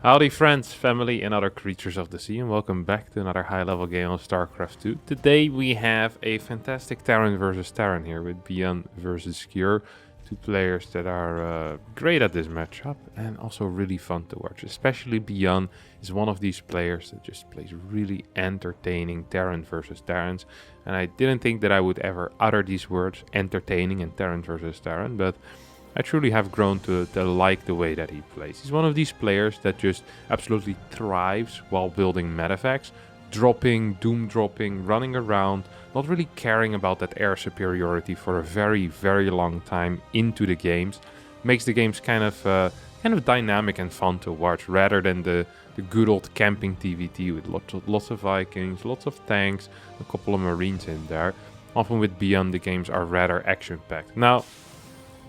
Howdy friends, family and other creatures of the sea, and welcome back to another high level game of StarCraft 2. Today we have a fantastic Terran versus Terran here with ByuN versus Cure. Two players that are great at this matchup and also really fun to watch. Especially ByuN is one of these players that just plays really entertaining Terran versus Terrans. And I didn't think that I would ever utter these words, entertaining and Terran versus Terran, but I truly have grown to like the way that he plays. He's one of these players that just absolutely thrives while building medevacts, dropping, doom dropping, running around, not really caring about that air superiority for a very, very long time into the games. Makes the games kind of dynamic and fun to watch, rather than the good old camping TvT with lots of Vikings, lots of tanks, a couple of Marines in there. Often with ByuN the games are rather action-packed. Now,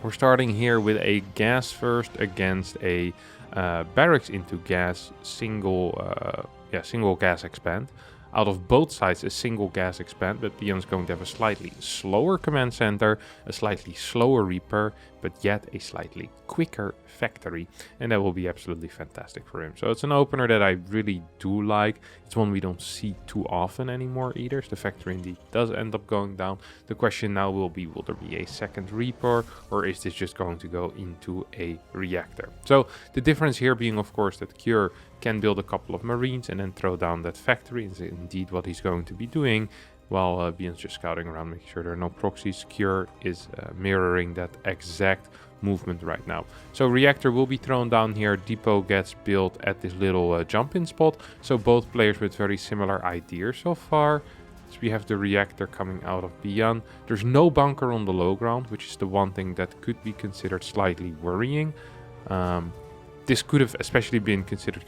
we're starting here with a gas first against a barracks into gas single gas expand. Out of both sides a single gas expand, but ByuN's going to have a slightly slower command center, a slightly slower reaper, but yet a slightly quicker factory, and that will be absolutely fantastic for him. So it's an opener that I really do like. It's one we don't see too often anymore either. So the factory indeed does end up going down. The question now will be, will there be a second reaper, or is this just going to go into a reactor? So the difference here being, of course, that Cure can build a couple of Marines and then throw down that factory, is indeed what he's going to be doing, while ByuN's just scouting around, making sure there are no proxies. Cure is mirroring that exact movement right now. So reactor will be thrown down here. Depot gets built at this little jump-in spot. So both players with very similar ideas so far. So we have the reactor coming out of ByuN. There's no bunker on the low ground, which is the one thing that could be considered slightly worrying. This could have especially been considered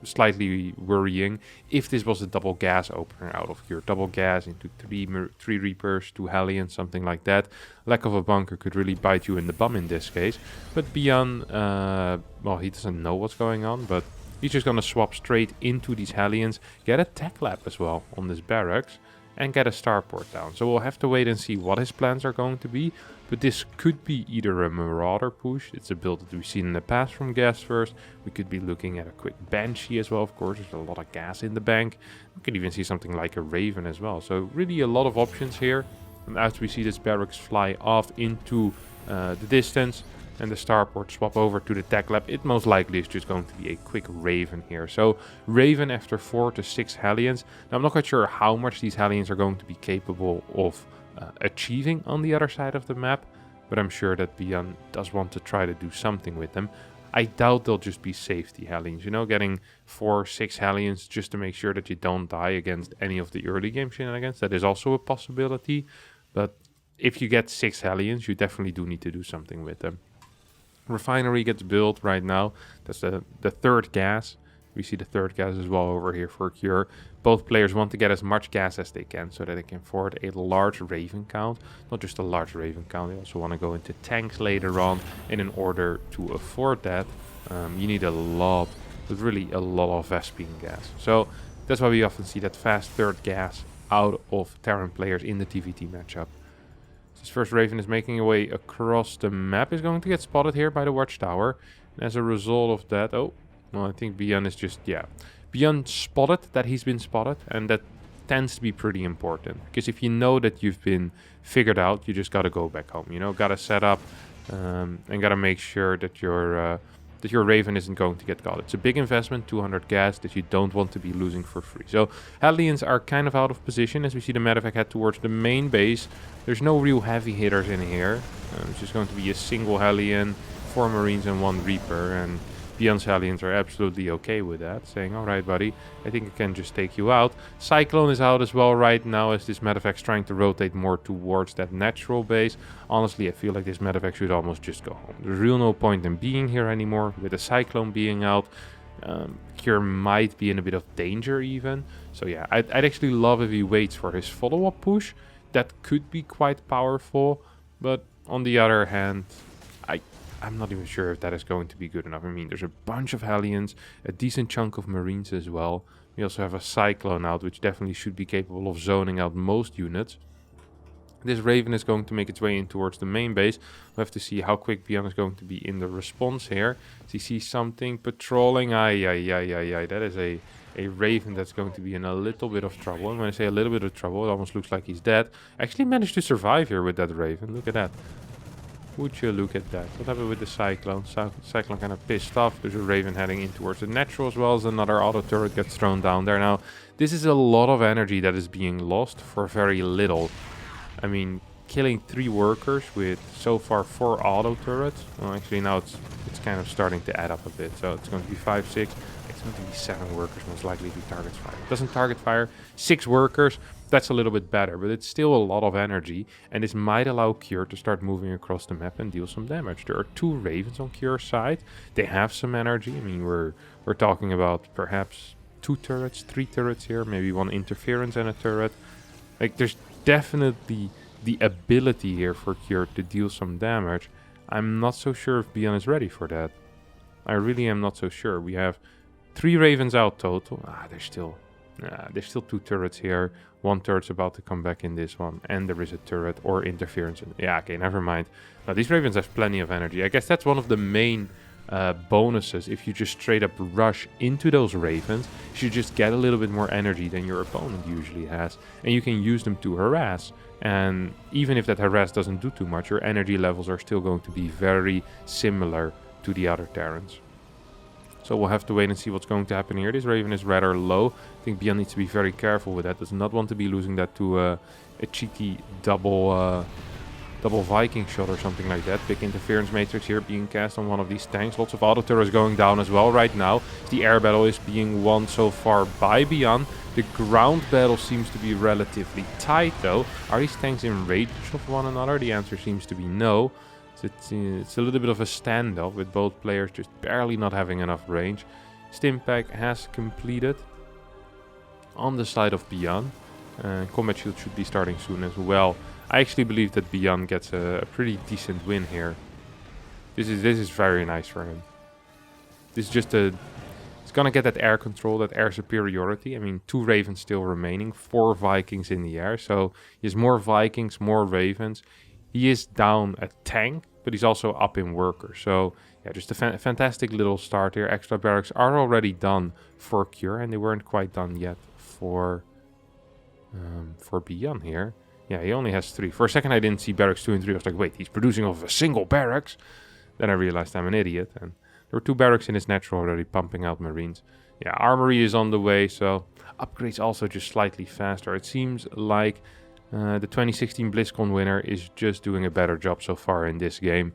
slightly worrying if this was a double gas opener out of here. Double gas into three Reapers, 2 Hellions, something like that. Lack of a bunker could really bite you in the bum in this case. But ByuN, well, he doesn't know what's going on, but he's just going to swap straight into these Hellions, get a tech lab as well on this barracks, and get a starport down. So we'll have to wait and see what his plans are going to be. But this could be either a Marauder push. It's a build that we've seen in the past from Gas First. We could be looking at a quick Banshee as well, of course. There's a lot of gas in the bank. We could even see something like a Raven as well. So really a lot of options here. And as we see this barracks fly off into the distance and the starport swap over to the tech lab, it most likely is just going to be a quick Raven here. So Raven after 4 to 6 Hellions. Now I'm not quite sure how much these Hellions are going to be capable of achieving on the other side of the map, but I'm sure that ByuN does want to try to do something with them. I doubt they'll just be safety Hellions, you know, getting 4, 6 Hellions just to make sure that you don't die against any of the early game shenanigans. That is also a possibility, but if you get 6 Hellions, you definitely do need to do something with them. Refinery gets built right now. That's the third gas. We see the third gas as well over here for Cure. Both players want to get as much gas as they can so that they can afford a large Raven count. Not just a large Raven count, they also want to go into tanks later on. And in order to afford that, you need a lot, really a lot of Vespene gas. So that's why we often see that fast third gas out of Terran players in the TvT matchup. This first Raven is making a way across the map, is going to get spotted here by the watchtower. And as a result of that, well, I think ByuN is just, ByuN spotted that he's been spotted, and that tends to be pretty important. Because if you know that you've been figured out, you just gotta go back home, you know, gotta set up and gotta make sure that your Raven isn't going to get caught. It's a big investment, 200 gas, that you don't want to be losing for free. So Hellions are kind of out of position as we see the medevac head towards the main base. There's no real heavy hitters in here. It's just going to be a single Hellion, 4 Marines and 1 Reaper, and ByuN's Hellions are absolutely okay with that, saying, alright buddy, I think I can just take you out. Cyclone is out as well right now as this medevac's trying to rotate more towards that natural base. Honestly, I feel like this medevac should almost just go home. There's real no point in being here anymore. With the Cyclone being out, Cure might be in a bit of danger even. So yeah, I'd actually love if he waits for his follow-up push. That could be quite powerful, but on the other hand, I'm not even sure if that is going to be good enough. I mean, there's a bunch of Hellions, a decent chunk of Marines as well. We also have a Cyclone out, which definitely should be capable of zoning out most units. This Raven is going to make its way in towards the main base. We'll have to see how quick ByuN is going to be in the response here. Does he see something patrolling? That is a Raven that's going to be in a little bit of trouble. And when I say a little bit of trouble, it almost looks like he's dead. Actually managed to survive here with that Raven. Look at that. Would you look at that? What happened with the Cyclone? Cyclone kind of pissed off. There's a Raven heading in towards the natural as well as another auto turret gets thrown down there. Now, this is a lot of energy that is being lost for very little. I mean, killing 3 workers with so far 4 auto turrets. Well, actually now it's kind of starting to add up a bit. So it's going to be 5, 6. It's going to be 7 workers most likely to target fire. It doesn't target fire. 6 workers. That's a little bit better, but it's still a lot of energy, and this might allow Cure to start moving across the map and deal some damage. There are 2 Ravens on Cure's side. They have some energy. I mean, we're talking about perhaps 2 turrets, 3 turrets here, maybe 1 interference and a turret. Like, there's definitely the ability here for Cure to deal some damage. I'm not so sure if ByuN is ready for that. I really am not so sure. We have 3 Ravens out total. There's still 2 turrets here. 1 turret's about to come back in this one, and there is a turret or interference. Yeah, okay, never mind. Now, these Ravens have plenty of energy. I guess that's one of the main bonuses. If you just straight up rush into those Ravens, you should just get a little bit more energy than your opponent usually has, and you can use them to harass. And even if that harass doesn't do too much, your energy levels are still going to be very similar to the other Terrans. So we'll have to wait and see what's going to happen here. This Raven is rather low. I think ByuN needs to be very careful with that. Does not want to be losing that to a cheeky double Viking shot or something like that. Big interference matrix here being cast on one of these tanks. Lots of auto turrets going down as well right now. The air battle is being won so far by ByuN. The ground battle seems to be relatively tight though. Are these tanks in range of one another? The answer seems to be no. It's a little bit of a standoff with both players just barely not having enough range. Stimpack has completed on the side of ByuN. Combat shield should be starting soon as well. I actually believe that ByuN gets a pretty decent win here. This is very nice for him. This is just it's gonna get that air control, that air superiority. I mean, 2 Ravens still remaining, 4 Vikings in the air. So he has more Vikings, more Ravens. He is down a tank, but he's also up in workers. So yeah, just a fantastic little start here. Extra barracks are already done for Cure, and they weren't quite done yet for ByuN here. Yeah, he only has 3. For a second I didn't see barracks 2 and 3. I was like, wait, he's producing off a single barracks? Then I realized I'm an idiot, and there were 2 barracks in his natural already pumping out Marines. Yeah, armory is on the way, so upgrades also just slightly faster. It seems like the 2016 BlizzCon winner is just doing a better job so far in this game.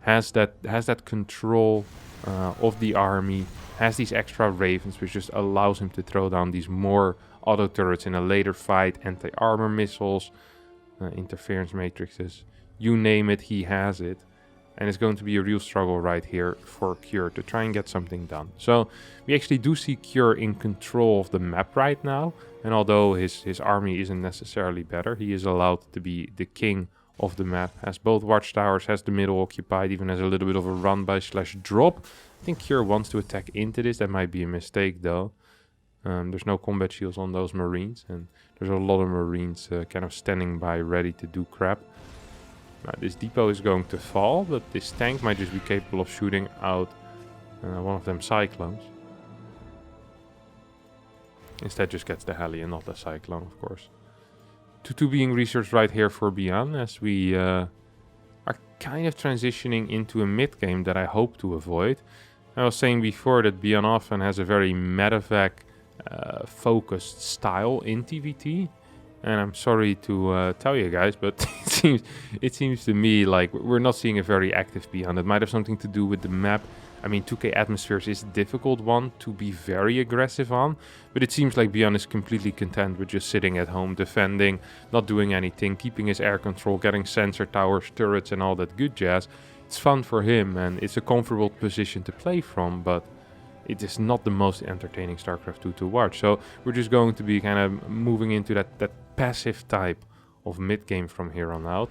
Has that control of the army, has these extra Ravens, which just allows him to throw down these more auto turrets in a later fight, anti-armor missiles, interference matrices, you name it, he has it. And it's going to be a real struggle right here for Cure to try and get something done. So we actually do see Cure in control of the map right now. And although his army isn't necessarily better, he is allowed to be the king of the map. Has both watchtowers, has the middle occupied, even has a little bit of a run by / drop. I think Cure wants to attack into this. That might be a mistake though. There's no combat shields on those Marines. And there's a lot of Marines kind of standing by ready to do crap. Now, this depot is going to fall, but this tank might just be capable of shooting out one of them Cyclones. Instead just gets the heli and not the Cyclone, of course. 2-2 being researched right here for ByuN, as we are kind of transitioning into a mid-game that I hope to avoid. I was saying before that ByuN often has a very medevac focused style in TvT. And I'm sorry to tell you guys, but it seems to me like we're not seeing a very active ByuN. It might have something to do with the map. I mean, 2K Atmospheres is a difficult one to be very aggressive on, but it seems like ByuN is completely content with just sitting at home, defending, not doing anything, keeping his air control, getting sensor towers, turrets and all that good jazz. It's fun for him and it's a comfortable position to play from, but it is not the most entertaining StarCraft 2 to watch. So we're just going to be kind of moving into that passive type of mid-game from here on out.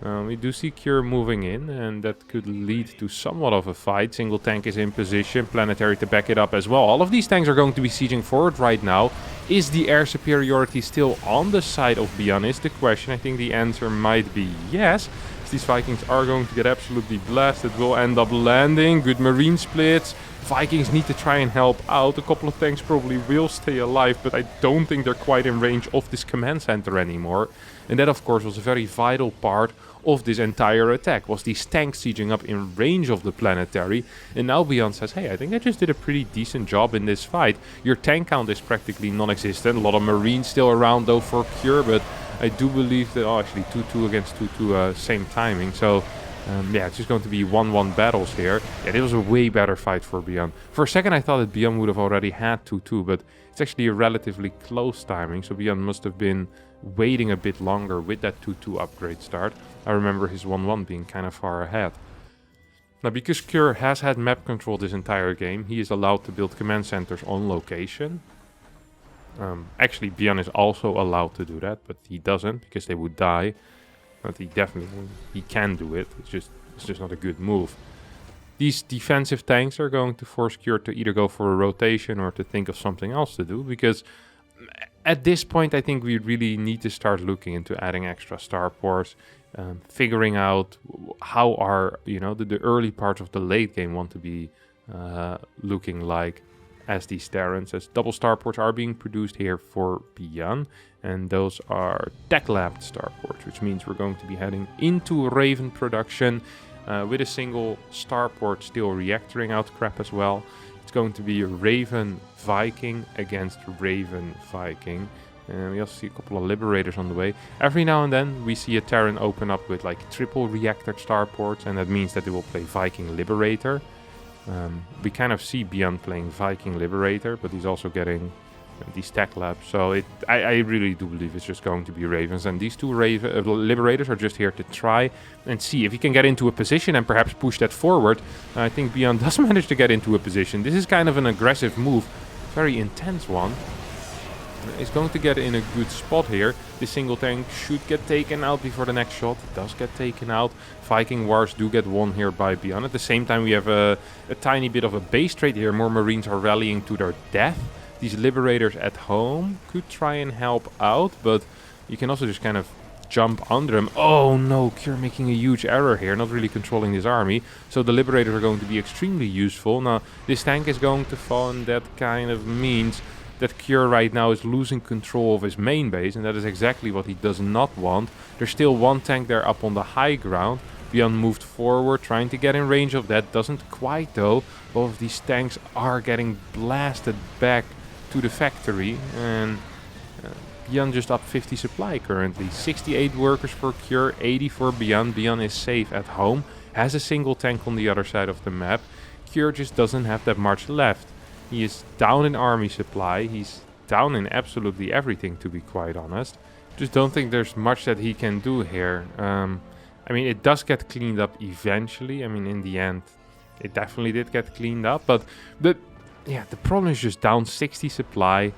We do see Cure moving in, and that could lead to somewhat of a fight. Single tank is in position, Planetary to back it up as well. All of these tanks are going to be sieging forward right now. Is the air superiority still on the side of ByuN is the question. I think the answer might be yes. These Vikings are going to get absolutely blasted. Will end up landing. Good marine splits. Vikings need to try and help out. A couple of tanks probably will stay alive, but I don't think they're quite in range of this command center anymore. And that, of course, was a very vital part of this entire attack, was these tanks sieging up in range of the Planetary. And now ByuN says, hey, I think I just did a pretty decent job in this fight. Your tank count is practically non-existent. A lot of marines still around, though, for Cure, but I do believe that, oh, actually 2-2 against 2-2, same timing. So, yeah, it's just going to be 1-1 battles here. Yeah, it was a way better fight for ByuN. For a second, I thought that ByuN would have already had 2-2, but it's actually a relatively close timing. So ByuN must have been waiting a bit longer with that 2-2 upgrade start. I remember his 1-1 being kind of far ahead. Now, because Cure has had map control this entire game, he is allowed to build command centers on location. Actually, ByuN is also allowed to do that, but he doesn't because they would die. But he can do it. It's just not a good move. These defensive tanks are going to force Cure to either go for a rotation or to think of something else to do, because at this point I think we really need to start looking into adding extra starports, figuring out how our the early parts of the late game want to be looking like as these Terrans, as double starports are being produced here for ByuN, and those are tech-labbed starports, which means we're going to be heading into Raven production with a single starport still reactoring out crap as well. It's going to be a Raven Viking against Raven Viking. And we also see a couple of Liberators on the way. Every now and then we see a Terran open up with like triple reactored starports, and that means that they will play Viking Liberator. We kind of see ByuN playing Viking Liberator, but he's also getting these tech labs. So I really do believe it's just going to be Ravens. And these two Liberators are just here to try and see if he can get into a position and perhaps push that forward. I think ByuN does manage to get into a position. This is kind of an aggressive move, very intense one. He's going to get in a good spot here. This single tank should get taken out before the next shot. It does get taken out. Viking wars do get won here by ByuN. At the same time, we have a tiny bit of a base trade here. More marines are rallying to their death. These Liberators at home could try and help out, but you can also just kind of jump under them. Oh no, Cure making a huge error here, not really controlling this army. So the Liberators are going to be extremely useful. Now, this tank is going to fall, and that kind of means that Cure right now is losing control of his main base, and that is exactly what he does not want. There's still one tank there up on the high ground. ByuN moved forward, trying to get in range of that. Doesn't quite though. Both of these tanks are getting blasted back to the factory, and ByuN just up 50 supply currently. 68 workers for Cure, 80 for ByuN. ByuN is safe at home, has a single tank on the other side of the map. Cure just doesn't have that much left. He is down in army supply. He's down in absolutely everything, to be quite honest. Just don't think there's much that he can do here. I mean, it does get cleaned up eventually. I mean, in the end, it definitely did get cleaned up. But yeah, the problem is just down 60 supply.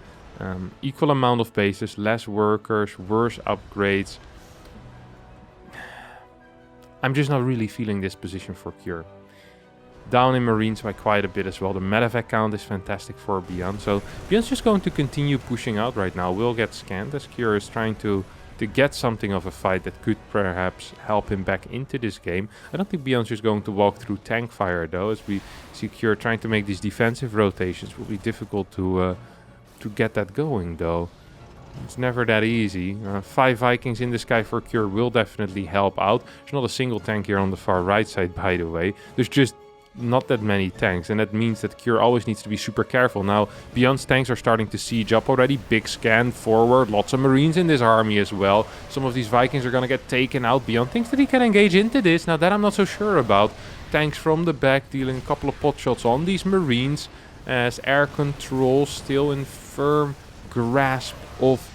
Equal amount of bases, less workers, worse upgrades. I'm just not really feeling this position for Cure. Down in marines by quite a bit as well. The medevac count is fantastic for ByuN. So ByuN's just going to continue pushing out right now. Will get scanned as Cure is trying to get something of a fight that could perhaps help him back into this game. I don't think ByuN's just going to walk through tank fire though, as we see Cure trying to make these defensive rotations. Will be difficult to get that going though. It's never that easy. 5 Vikings in the sky for Cure will definitely help out. There's not a single tank here on the far right side, by the way. There's just not that many tanks, and that means that Cure always needs to be super careful. Now, ByuN's tanks are starting to siege up already. Big scan forward, lots of marines in this army as well. Some of these Vikings are going to get taken out. ByuN thinks that he can engage into this. Now, that I'm not so sure about. Tanks from the back dealing a couple of pot shots on these marines, as air control still in firm grasp of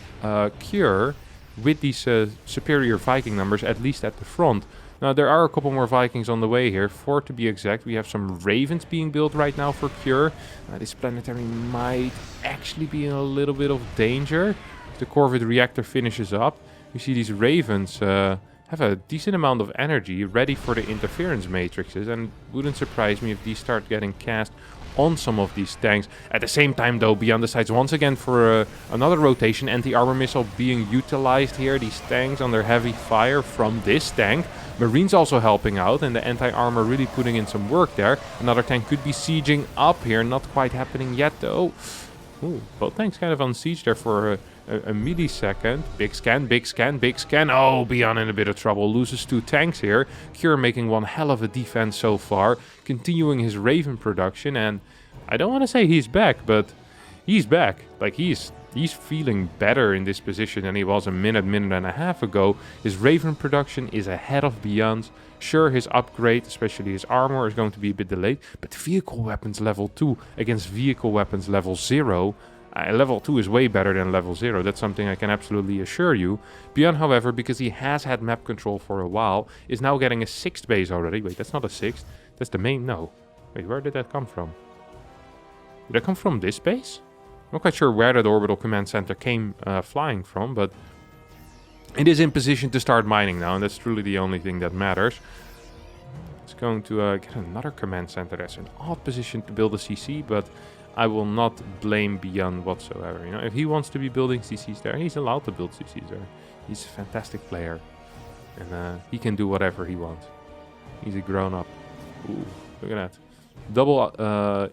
Cure with these superior Viking numbers, at least at the front. Now, there are a couple more Vikings on the way here, 4 to be exact. We have some Ravens being built right now for Cure. This Planetary might actually be in a little bit of danger. The Corvid reactor finishes up. We see these Ravens have a decent amount of energy ready for the interference matrices, and wouldn't surprise me if these start getting cast on some of these tanks. At the same time though, ByuN decides once again for another rotation, anti-armor missile being utilized here. These tanks under heavy fire from this tank. Marines also helping out, and the anti-armor really putting in some work there. Another tank could be sieging up here, not quite happening yet though. Ooh, both tanks kind of on siege there for a millisecond. Big scan, big scan, big scan. Oh, ByuN in a bit of trouble. Loses 2 tanks here. Cure making one hell of a defense so far. Continuing his Raven production. And I don't want to say he's back, but he's back. Like, he's feeling better in this position than he was a minute and a half ago. His Raven production is ahead of ByuN's. Sure, his upgrade, especially his armor, is going to be a bit delayed. But vehicle weapons level 2 against vehicle weapons level 0... level 2 is way better than level 0, that's something I can absolutely assure you. ByuN, however, because he has had map control for a while, is now getting a 6th base already. Wait, that's not a 6th, that's the main, no. Wait, where did that come from? Did that come from this base? I'm not quite sure where that orbital command center came flying from, but it is in position to start mining now, and that's truly the only thing that matters. It's going to get another command center. That's an odd position to build a CC, but I will not blame ByuN whatsoever. You know, if he wants to be building CCs there, he's allowed to build CCs there. He's a fantastic player, and he can do whatever he wants. He's a grown-up. Ooh, look at that. Double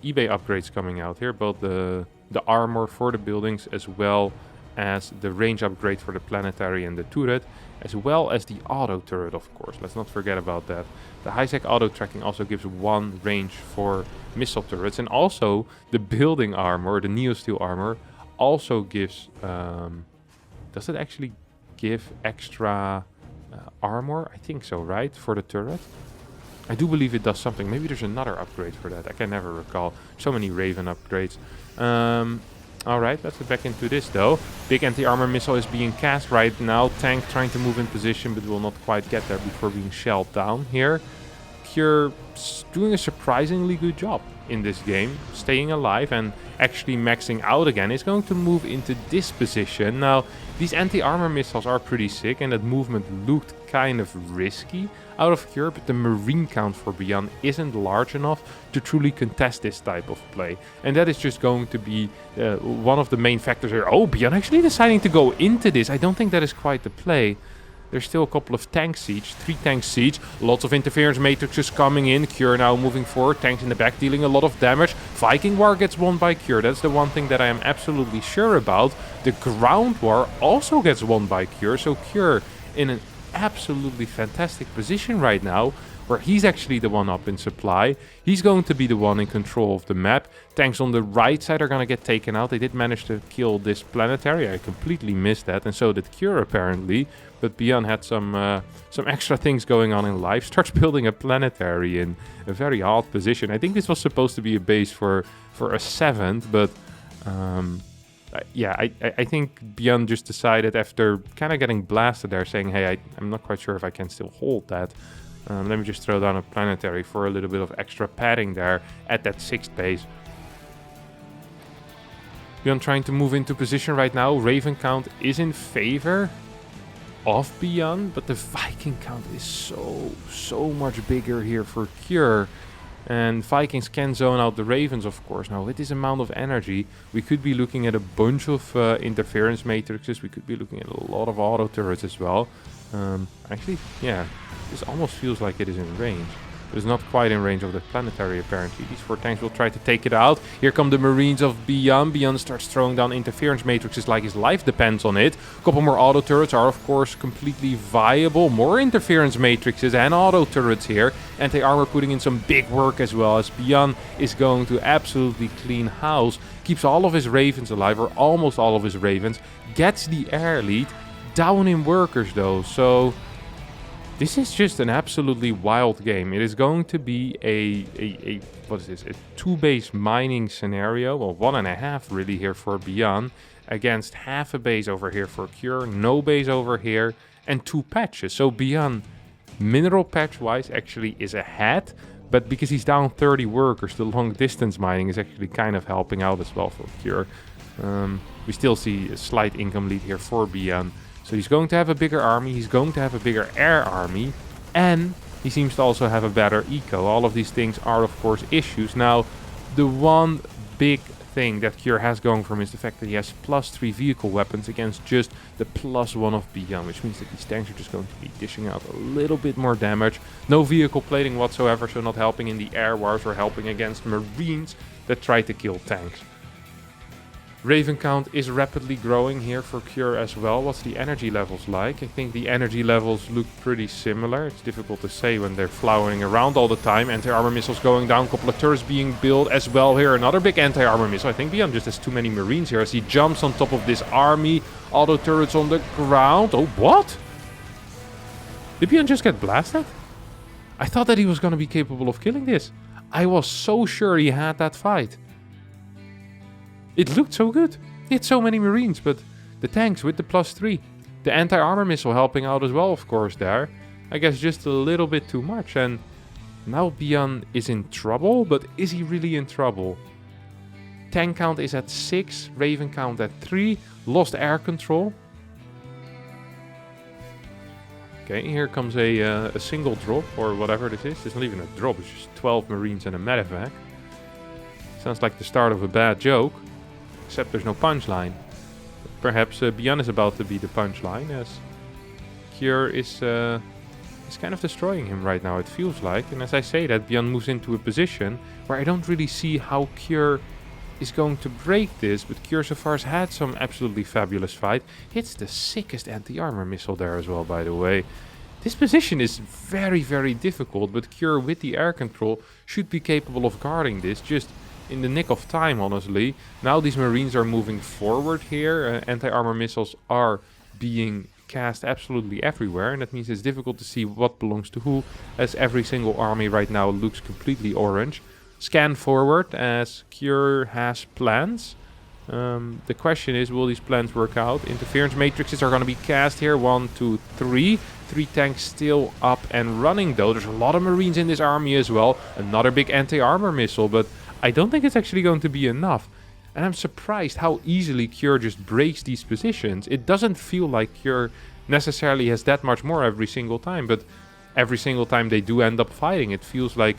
eBay upgrades coming out here, both the armor for the buildings as well as the range upgrade for the planetary and the turret, as well as the auto turret, of course. Let's not forget about that. The high-sec auto tracking also gives 1 range for missile turrets, and also the building armor, the Neo-Steel armor, also gives... does it actually give extra armor? I think so, right? For the turret? I do believe it does something. Maybe there's another upgrade for that. I can never recall. So many Raven upgrades. Alright, let's get back into this though. Big anti-armor missile is being cast right now. Tank trying to move in position, but will not quite get there before being shelled down here. Cure doing a surprisingly good job in this game, staying alive and actually maxing out again. Is going to move into this position. Now, these anti-armor missiles are pretty sick, and that movement looked kind of risky out of Cure, but the marine count for ByuN isn't large enough to truly contest this type of play. And that is just going to be one of the main factors here. Oh, ByuN actually deciding to go into this. I don't think that is quite the play. There's still a couple of tank siege, 3 tank siege, lots of interference matrices coming in. Cure now moving forward, tanks in the back dealing a lot of damage. Viking War gets won by Cure, that's the one thing that I am absolutely sure about. The ground war also gets won by Cure, so Cure in an absolutely fantastic position right now, where he's actually the one up in supply. He's going to be the one in control of the map. Tanks on the right side are going to get taken out. They did manage to kill this planetary. I completely missed that, and so did Cure apparently. But ByuN had some extra things going on in life. Starts building a planetary in a very odd position. I think this was supposed to be a base for a 7th, but yeah, I think ByuN just decided after kind of getting blasted there, saying, hey, I'm not quite sure if I can still hold that. Let me just throw down a planetary for a little bit of extra padding there at that 6th base. ByuN trying to move into position right now. Raven count is in favor of ByuN, but the Viking count is so much bigger here for Cure. And Vikings can zone out the Ravens, of course. Now, with this amount of energy, we could be looking at a bunch of interference matrices. We could be looking at a lot of auto turrets as well. Actually, yeah, this almost feels like it is in range. But it's not quite in range of the planetary, apparently. These 4 tanks will try to take it out. Here come the Marines of ByuN. ByuN starts throwing down interference matrices like his life depends on it. A couple more auto turrets are, of course, completely viable. More interference matrices and auto turrets here. Anti-armor putting in some big work as well, as ByuN is going to absolutely clean house. Keeps all of his Ravens alive, or almost all of his Ravens. Gets the air lead. Down in workers, though, so... This is just an absolutely wild game. It is going to be a what is this? A 2-base mining scenario. Well, 1.5 really here for ByuN, against half a base over here for Cure, no base over here, and 2 patches. So ByuN, mineral patch-wise, actually is ahead, but because he's down 30 workers, the long distance mining is actually kind of helping out as well for Cure. We still see a slight income lead here for ByuN. So he's going to have a bigger army, he's going to have a bigger air army, and he seems to also have a better eco. All of these things are of course issues. Now, the one big thing that Cure has going for him is the fact that he has +3 vehicle weapons against just the +1 of ByuN, which means that these tanks are just going to be dishing out a little bit more damage. No vehicle plating whatsoever, so not helping in the air wars or helping against marines that try to kill tanks. Raven count is rapidly growing here for Cure as well. What's the energy levels like? I think the energy levels look pretty similar. It's difficult to say when they're flowering around all the time. Anti-armor missiles going down, couple of turrets being built as well here. Another big anti-armor missile. I think ByuN just has too many marines here as he jumps on top of this army. Auto turrets on the ground. Oh, what? Did ByuN just get blasted? I thought that he was going to be capable of killing this. I was so sure he had that fight. It looked so good. He had so many marines, but the tanks with the +3. The anti-armor missile helping out as well, of course, there. I guess just a little bit too much. And now ByuN is in trouble, but is he really in trouble? Tank count is at 6, Raven count at 3, lost air control. Okay, here comes a single drop, or whatever this is. It's not even a drop, it's just 12 marines and a medevac. Sounds like the start of a bad joke. Except there's no punchline. Perhaps ByuN is about to be the punchline, as Cure is kind of destroying him right now, it feels like. And as I say that, ByuN moves into a position where I don't really see how Cure is going to break this. But Cure so far has had some absolutely fabulous fight. Hits the sickest anti-armor missile there as well, by the way. This position is very, very difficult, but Cure with the air control should be capable of guarding this. Just in the nick of time, honestly. Now these marines are moving forward here. Anti-armor missiles are being cast absolutely everywhere, and that means it's difficult to see what belongs to who, as every single army right now looks completely orange. Scan forward as Cure has plans. The question is, will these plans work out? Interference matrices are going to be cast here. 1, 2, 3. 3 tanks still up and running though. There's a lot of marines in this army as well. Another big anti-armor missile, but I don't think it's actually going to be enough. And I'm surprised how easily Cure just breaks these positions. It doesn't feel like Cure necessarily has that much more every single time, but every single time they do end up fighting, it feels like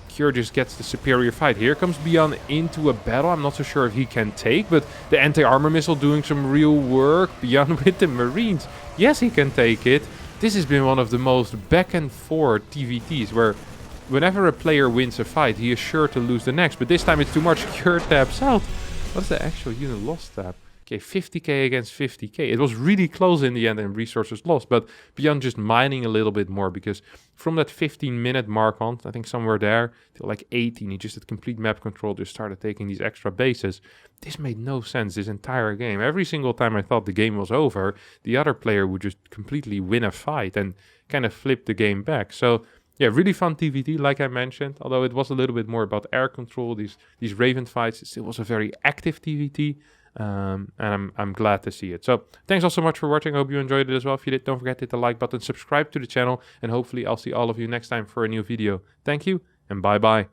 Cure just gets the superior fight. Here comes ByuN into a battle. I'm not so sure if he can take, but the anti-armor missile doing some real work. ByuN with the marines. Yes, he can take it. This has been one of the most back and forth TvTs where whenever a player wins a fight, he is sure to lose the next. But this time it's too much. Cure taps out. What's the actual unit loss tab? Okay, 50k against 50k. It was really close in the end and resources lost. But ByuN just mining a little bit more, because from that 15-minute mark on, I think somewhere there, till like 18, he just had complete map control, just started taking these extra bases. This made no sense, this entire game. Every single time I thought the game was over, the other player would just completely win a fight and kind of flip the game back. So yeah, really fun TvT, like I mentioned. Although it was a little bit more about air control, these Raven fights, it still was a very active TvT. And I'm glad to see it. So thanks all so much for watching. I hope you enjoyed it as well. If you did, don't forget to hit the like button, subscribe to the channel, and hopefully I'll see all of you next time for a new video. Thank you, and bye bye.